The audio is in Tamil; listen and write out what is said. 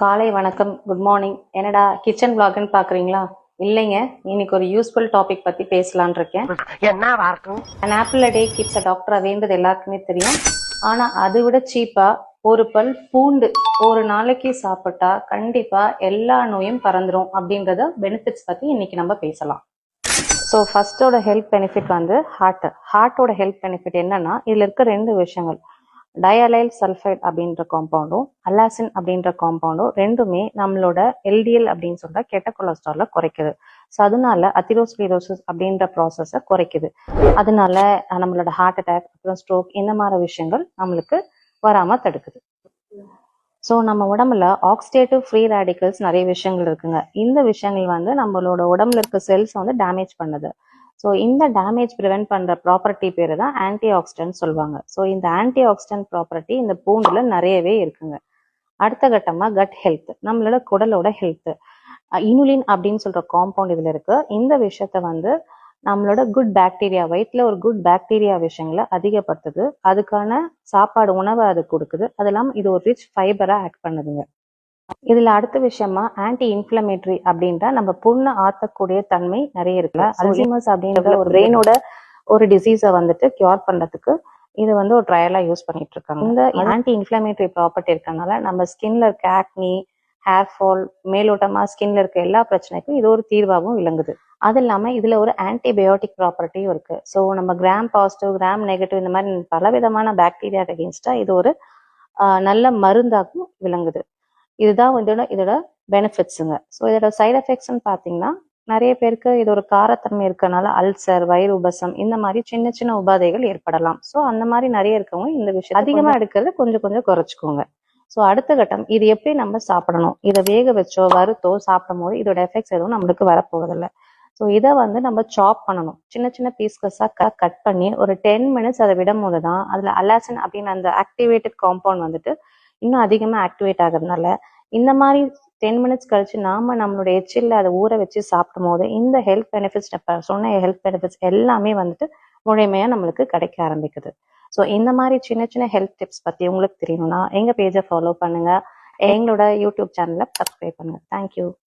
காலை வணக்கம், குட் மார்னிங். என்னடா கிச்சன் vlogன்னு பாக்குறீங்களா? இல்லைங்க, இன்னைக்கு ஒரு யூஸ்ஃபுல் டாபிக் பத்தி பேசலான் இருக்கேன். An apple a day keeps a doctor awayன்றது எல்லாருக்குமே தெரியும். ஆனா அதை விட சீப்பா ஒரு பல் பூண்டு ஒரு நாளைக்கு சாப்பிட்டா கண்டிப்பா எல்லா நோயும் பறந்துரும் அப்படின்றத பெனிஃபிட்ஸ் பத்தி இன்னைக்கு நம்ம பேசலாம். ஸோ ஃபர்ஸ்டோட ஹெல்த் பெனிஃபிட் வந்து ஹார்ட்டோட ஹெல்த் பெனிஃபிட் என்னன்னா, இதுல இருக்க ரெண்டு விஷயங்கள், டயலைல் சல்ஃபைட் அப்படின்ற காம்பவுண்டும் அலாசின் அப்படின்ற காம்பவுண்டும் ரெண்டுமே நம்மளோட எல்டிஎல் அப்படின்னு சொல்ற கெட்ட கொலஸ்ட்ரால குறைக்குது. ஸோ அதனால அத்திரோஸ்க்ளீரோசிஸ் அப்படின்ற ப்ராசஸை குறைக்குது. அதனால நம்மளோட ஹார்ட் அட்டாக் அப்புறம் ஸ்ட்ரோக் இந்த மாதிரி விஷயங்கள் நம்மளுக்கு வராம தடுக்குது. ஸோ நம்ம உடம்புல ஆக்சிடேட்டிவ் ஃப்ரீ ரேடிக்கல்ஸ் நிறைய விஷயங்கள் இருக்குங்க. இந்த விஷயங்கள் வந்து நம்மளோட உடம்புல இருக்க செல்ஸ் வந்து டேமேஜ் பண்ணுது. ஸோ இந்த டேமேஜ் ப்ரிவென்ட் பண்ற ப்ராப்பர்ட்டி பேரு தான் ஆன்டி ஆக்சிடென்ட் சொல்லுவாங்க. ஸோ இந்த ஆன்டி ஆக்சிடென்ட் ப்ராப்பர்ட்டி இந்த பூண்டுல நிறையவே இருக்குங்க. அடுத்த கட்டமா கட் ஹெல்த், நம்மளோட குடலோட ஹெல்த். இனுலின் அப்படின்னு சொல்ற காம்பவுண்ட் இதுல இருக்கு. இந்த விஷயத்த வந்து நம்மளோட குட் பாக்டீரியா, வயிற்றுல ஒரு குட் பாக்டீரியா விஷயங்களை அதிகப்படுத்துது. அதுக்கான சாப்பாடு உணவை அது கொடுக்குது. அது இல்லாமல் இது ஒரு ரிச் ஃபைபரா ஆக்ட் பண்ணுதுங்க. இதுல அடுத்த விஷயமா ஆன்டி இன்ஃபிளமேட்டரி அப்படின்ற நம்ம புண்ணை ஆத்தக்கூடிய தன்மை நிறைய இருக்குல்ல. அல்சைமர்ஸ் அப்படின்ற ஒரு பிரெயினோட ஒரு டிசீஸை வந்துட்டு கியூர் பண்றதுக்கு இது வந்து ஒரு ட்ரையலா யூஸ் பண்ணிட்டு இருக்காங்க. இந்த ஆன்டி இன்ஃபிளமேட்டரி ப்ராப்பர்ட்டி இருக்கறனால நம்ம ஸ்கின்ல இருக்க ஆக்னி, ஹேர் ஃபால், மேலோட்டமா ஸ்கின்ல இருக்க எல்லா பிரச்சனைக்கும் இது ஒரு தீர்வாகவும் விளங்குது. அது இல்லாம இதுல ஒரு ஆன்டிபயோட்டிக் ப்ராப்பர்ட்டியும் இருக்கு. ஸோ நம்ம கிராம் பாசிட்டிவ், கிராம் நெகட்டிவ் இந்த மாதிரி பலவிதமான பாக்டீரியா அகெயின்ஸ்டா இது ஒரு நல்ல மருந்தாகவும் விளங்குது. இதுதான் வந்து இதோட பெனிஃபிட்ஸுங்க. ஸோ இதோட சைட் எஃபெக்ட்ஸ்ன்னு பார்த்தீங்கன்னா, நிறைய பேருக்கு இது ஒரு காரத்தன்மை இருக்கறனால அல்சர், வயிறு உபசம் இந்த மாதிரி சின்ன சின்ன உபாதைகள் ஏற்படலாம். ஸோ அந்த மாதிரி நிறைய இருக்கவங்க இந்த விஷயம் அதிகமா எடுக்கிறது கொஞ்சம் கொஞ்சம் குறைச்சிக்கோங்க. ஸோ அடுத்த கட்டம், இது எப்படி நம்ம சாப்பிடணும்? இதை வேக வச்சோ வறுத்தோ சாப்பிடும் போது இதோட எஃபெக்ட்ஸ் எதுவும் நம்மளுக்கு வரப்போவதில்லை. ஸோ இதை வந்து நம்ம சாப் பண்ணணும். சின்ன சின்ன பீஸ்கஸாக கட் பண்ணி ஒரு 10 மினிட்ஸ் அதை விடும் போது தான் அதில் அலாசின் அப்படின்னு அந்த ஆக்டிவேட்டட் காம்பவுண்ட் வந்துட்டு இன்னும் அதிகமாக ஆக்டிவேட் ஆகுறதுனால இந்த மாதிரி 10 மினிட்ஸ் கழிச்சு நாம நம்மளோட எச்சில்ல அதை ஊற வச்சு சாப்பிடும் போது இந்த ஹெல்த் பெனிஃபிட்ஸ் சொன்ன ஹெல்த் பெனிஃபிட்ஸ் எல்லாமே வந்துட்டு முழுமையா நம்மளுக்கு கிடைக்க ஆரம்பிக்குது. ஸோ இந்த மாதிரி சின்ன சின்ன ஹெல்த் டிப்ஸ் பத்தி உங்களுக்கு தெரியணும்னா எங்க பேஜை ஃபாலோ பண்ணுங்க, எங்களோட யூடியூப் சேனலை சப்ஸ்கிரைப் பண்ணுங்க. தேங்க்யூ.